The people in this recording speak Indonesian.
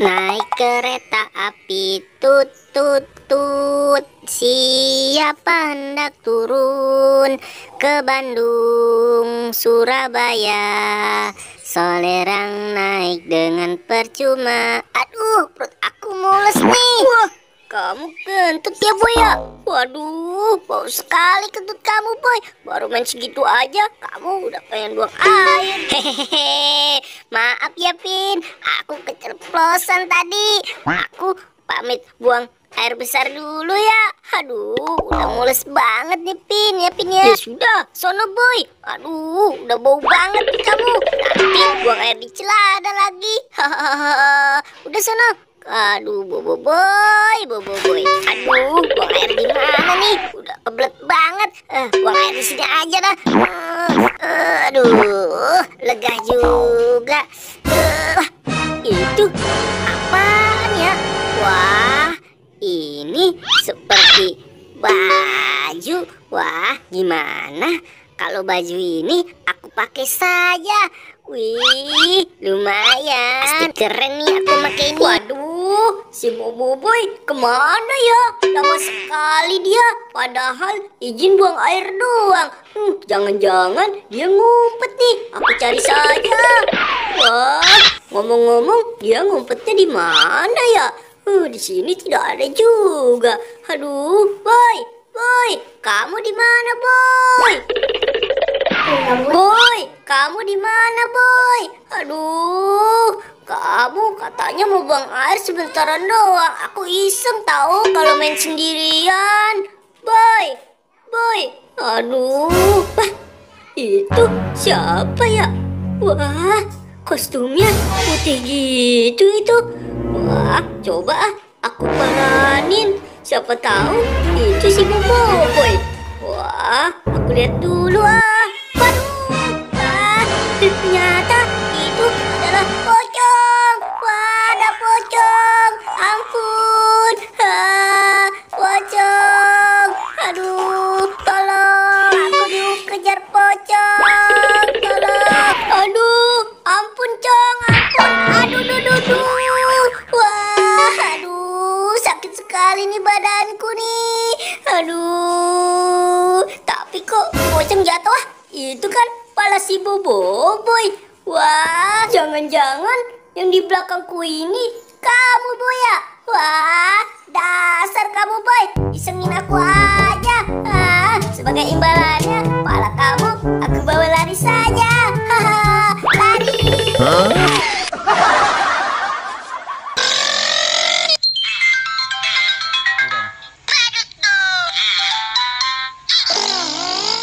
Naik kereta api tut tut tut, siapa hendak turun ke Bandung, Surabaya? Solerang naik dengan percuma. Aduh, perut aku mules nih. Wah, kamu kentut ya boy ya? Waduh, bau sekali kentut kamu boy. Baru main segitu aja kamu udah pengen buang air. Hehehe, maaf ya Pin, aku keceplosan tadi. Aku pamit buang air besar dulu ya. Aduh, udah mules banget nih Pin ya Pin ya. Ya sudah, sono boy. Aduh, udah bau banget nih kamu. Nanti buang air di celana lagi. Hahaha, udah sono. Aduh, bobo boy, bobo boy. Aduh, buang air di mana nih? Udah kebelet banget. Buang air di sini aja dah. Aduh, lega juga. Itu apaan ya? Wah, ini seperti baju. Wah, gimana kalau baju ini aku pakai saja? Wih, lumayan. Pasti keren nih aku pakai ini. Waduh, si Bobo Boy kemana ya? Lama sekali dia. Padahal izin buang air doang. Jangan-jangan dia ngumpet nih. Aku cari saja. Wah, ngomong-ngomong dia ngumpetnya di mana ya? Di sini tidak ada juga. Aduh, Boy, Boy, kamu di mana, Boy? Boy, kamu di mana, Boy? Aduh, kamu katanya mau buang air sebentaran doang. Aku iseng tahu kalau main sendirian. Boy, Boy, aduh, itu siapa ya? Wah, kostumnya putih gitu itu. Wah, coba aku paranin. Siapa tahu itu si Bobo Boy. Wah, aku lihat dulu ternyata itu adalah pocong. Wah, ada pocong. Ampun. Pocong. Aduh, tolong. Aku dikejar pocong. Tolong. Aduh, ampun, Cong. Ampun. Aduh. Wah, aduh. Sakit sekali nih badanku nih. Aduh. Tapi kok pocong jatuh? Itu kan kepala si Bobo Boy. Wah, jangan-jangan yang di belakangku ini kamu Boy ya? Wah, dasar kamu Boy, isengin aku aja. Sebagai imbalannya, kepala kamu aku bawa lari saja.